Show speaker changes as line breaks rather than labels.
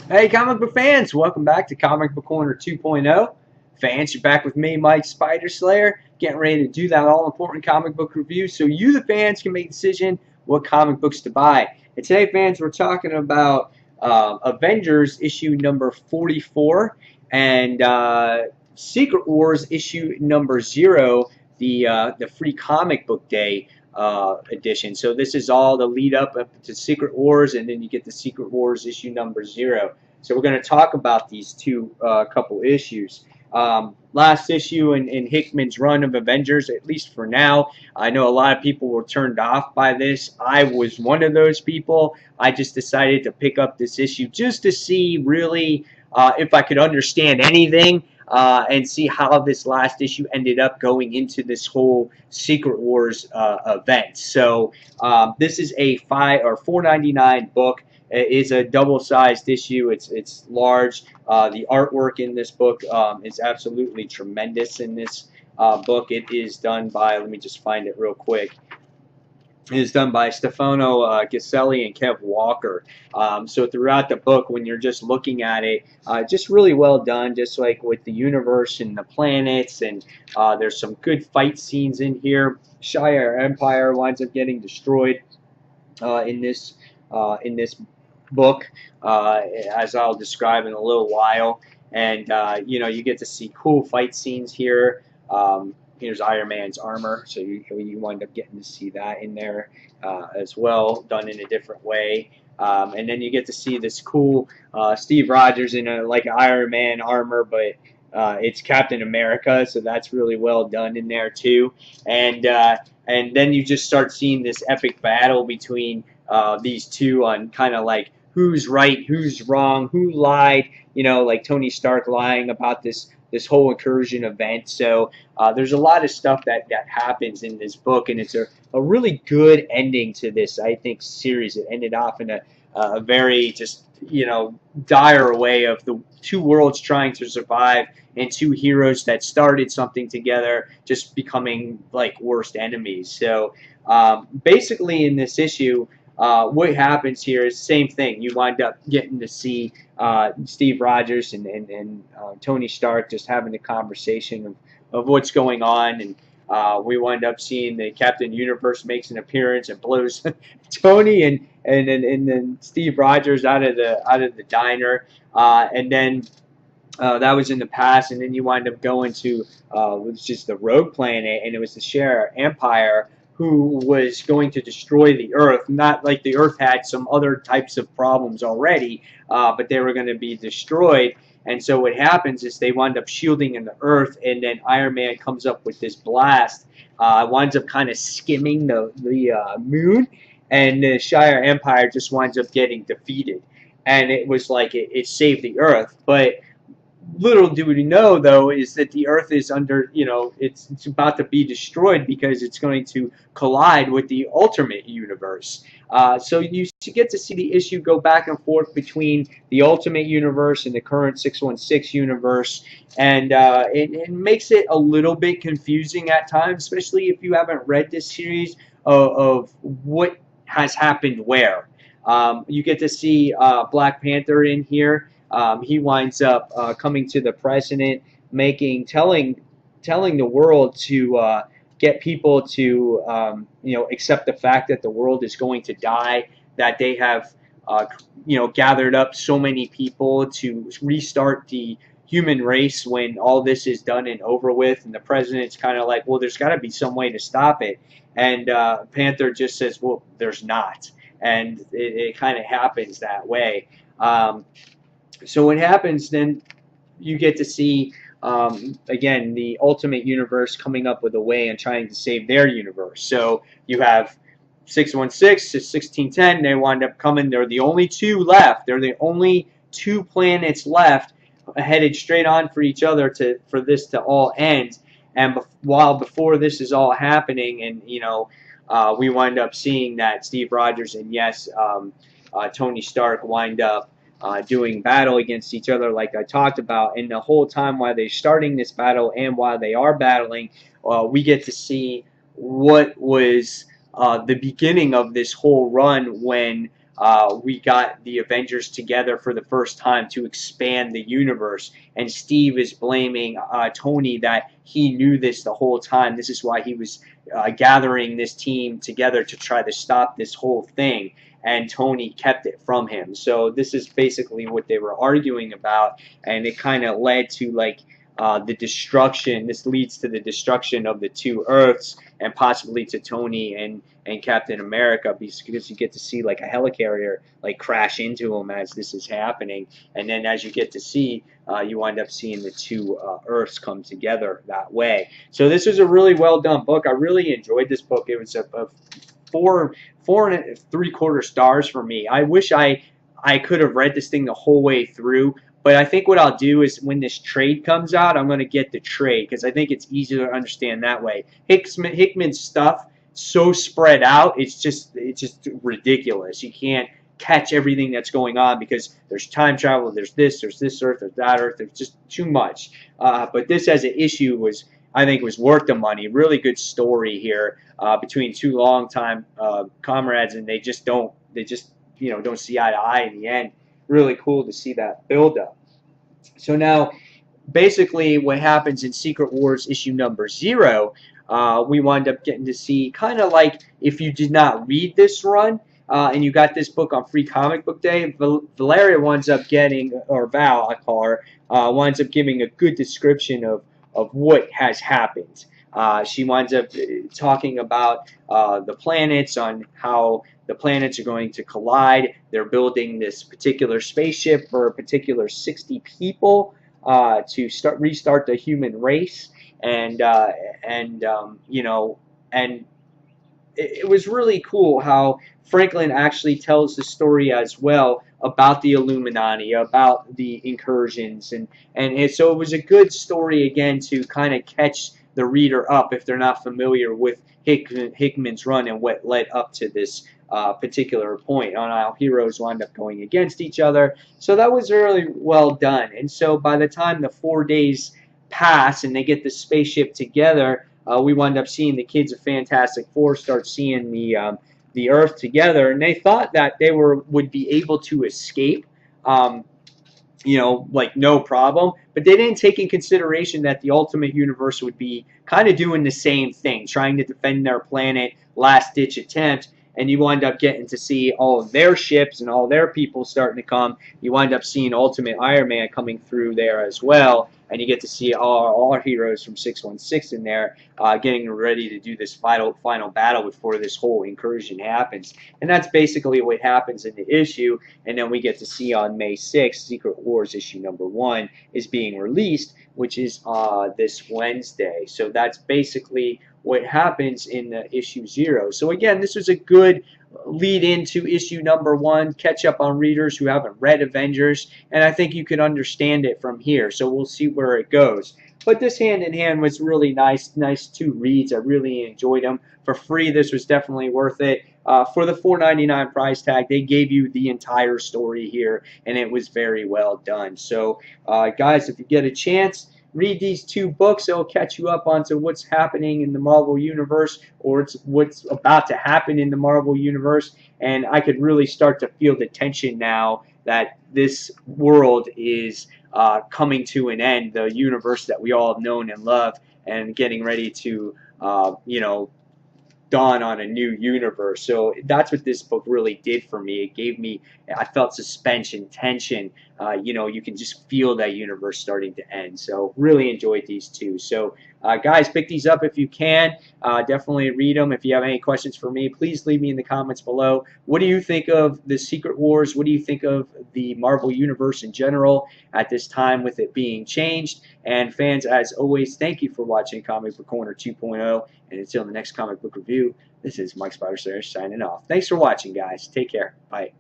Hey, comic book fans, welcome back to Comic Book Corner 2.0. Fans, you're back with me, Mike Spider Slayer, getting ready to do that all-important comic book review so you, the fans, can make a decision what comic books to buy. And today, fans, we're talking about Avengers issue number 44 and Secret Wars issue number 0, the free comic book day edition. So this is all the lead up to Secret Wars, and then you get the Secret Wars issue number 0. So we're going to talk about these two couple issues. Last issue in Hickman's run of Avengers, at least for now. I know a lot of people were turned off by this. I was one of those people. I just decided to pick up this issue just to see really if I could understand anything and see how this last issue ended up going into this whole Secret Wars event. So this is a $4.99 book. It is a double-sized issue. It's large. The artwork in this book is absolutely tremendous in this book. It is done by, let me just find it real quick. It is done by Stefano Giselli and Kev Walker. So throughout the book, when you're just looking at it, just really well done, just like with the universe and the planets, and there's some good fight scenes in here. Shire Empire winds up getting destroyed in this book, as I'll describe in a little while. And you get to see cool fight scenes here. Here's Iron Man's armor, so you wind up getting to see that in there as well, done in a different way. And then you get to see this cool Steve Rogers in like Iron Man armor, but it's Captain America, so that's really well done in there too. And then you just start seeing this epic battle between these two on kind of like who's right, who's wrong, who lied. Like Tony Stark lying about this whole incursion event. So there's a lot of stuff that happens in this book, and it's a really good ending to this, I think, series. It ended off in a very just dire way of the two worlds trying to survive, and two heroes that started something together just becoming like worst enemies. So basically in this issue, what happens here is the same thing. You wind up getting to see Steve Rogers and Tony Stark just having a conversation of what's going on, and we wind up seeing the Captain Universe makes an appearance and blows Tony and then Steve Rogers out of the diner, and then that was in the past, and then you wind up going to was just the Rogue Planet, and it was the Shire Empire who was going to destroy the Earth. Not like the Earth had some other types of problems already, but they were going to be destroyed. And so what happens is they wind up shielding in the Earth, and then Iron Man comes up with this blast, winds up kind of skimming the moon, and the Shire Empire just winds up getting defeated. And it was like it saved the Earth, but little do we know, though, is that the Earth is under, it's about to be destroyed because it's going to collide with the Ultimate Universe. So you get to see the issue go back and forth between the Ultimate Universe and the current 616 universe, and it makes it a little bit confusing at times, especially if you haven't read this series of what has happened where. You get to see Black Panther in here. He winds up coming to the president, telling the world to get people to accept the fact that the world is going to die, that they have gathered up so many people to restart the human race when all this is done and over with. And the president's kind of like, well, there's got to be some way to stop it. And Panther just says, well, there's not. And it kind of happens that way. So what happens then, you get to see, again, the Ultimate Universe coming up with a way and trying to save their universe. So you have 616 to 1610. They wind up coming. They're the only two left. They're the only two planets left headed straight on for each other for this to all end. And while before this is all happening, and we wind up seeing that Steve Rogers and yes, Tony Stark wind up doing battle against each other like I talked about. And the whole time while they're starting this battle and while they are battling, we get to see what was the beginning of this whole run when we got the Avengers together for the first time to expand the universe. And Steve is blaming Tony that he knew this the whole time. This is why he was gathering this team together to try to stop this whole thing. And Tony kept it from him. So this is basically what they were arguing about. And it kind of led to like the destruction. This leads to the destruction of the two Earths and possibly to Tony and Captain America, because you get to see like a helicarrier like crash into him as this is happening, and then as you get to see, you wind up seeing the two Earths come together that way. So this was a really well done book. I really enjoyed this book. It was a 4 3/4 stars for me. I wish I could have read this thing the whole way through. But I think what I'll do is when this trade comes out, I'm going to get the trade because I think it's easier to understand that way. Hickman's stuff so spread out, it's just ridiculous. You can't catch everything that's going on because there's time travel, there's this Earth, there's that Earth, there's just too much. But this as an issue I think was worth the money. Really good story here between two longtime comrades, and they just don't see eye to eye in the end. Really cool to see that build up. So now, basically, what happens in Secret Wars issue number 0, we wind up getting to see kind of like if you did not read this run and you got this book on Free Comic Book Day, Valeria winds up getting, or Val, I call her, winds up giving a good description of what has happened. She winds up talking about the planets, on how the planets are going to collide. They're building this particular spaceship for a particular 60 people to restart the human race, and it was really cool how Franklin actually tells the story as well about the Illuminati, about the incursions, and so it was a good story again to kind of catch the reader up if they're not familiar with Hickman's run and what led up to this particular point on how heroes wind up going against each other. So that was really well done. And so by the time the 4 days pass and they get the spaceship together, we wind up seeing the kids of Fantastic Four start seeing the Earth together, and they thought that they would be able to escape, like no problem. But they didn't take in consideration that the Ultimate Universe would be kind of doing the same thing, trying to defend their planet, last-ditch attempt. And you wind up getting to see all of their ships and all their people starting to come. You wind up seeing Ultimate Iron Man coming through there as well. And you get to see all our heroes from 616 in there getting ready to do this final battle before this whole incursion happens. And that's basically what happens in the issue. And then we get to see on May 6th, Secret Wars issue number 1 is being released, which is this Wednesday. So that's basically what happens in the issue 0. So again, this was a good lead into issue number 1, catch up on readers who haven't read Avengers, and I think you can understand it from here. So we'll see where it goes. But this hand in hand was really nice 2 reads. I really enjoyed them. For free, this was definitely worth it. For the $4.99 price tag, they gave you the entire story here, and it was very well done. So guys, if you get a chance, read these 2 books. It'll catch you up onto what's happening in the Marvel Universe, or what's about to happen in the Marvel Universe. And I could really start to feel the tension now that this world is coming to an end, the universe that we all have known and loved, and getting ready to, dawn on a new universe. So that's what this book really did for me. It gave me, I felt suspense and tension. You can just feel that universe starting to end. So really enjoyed these 2. So guys, pick these up if you can. Definitely read them. If you have any questions for me, please leave me in the comments below. What do you think of the Secret Wars? What do you think of the Marvel Universe in general at this time with it being changed? And fans, as always, thank you for watching Comic Book Corner 2.0. And until the next comic book review, this is Mike Spider signing off. Thanks for watching, guys. Take care. Bye.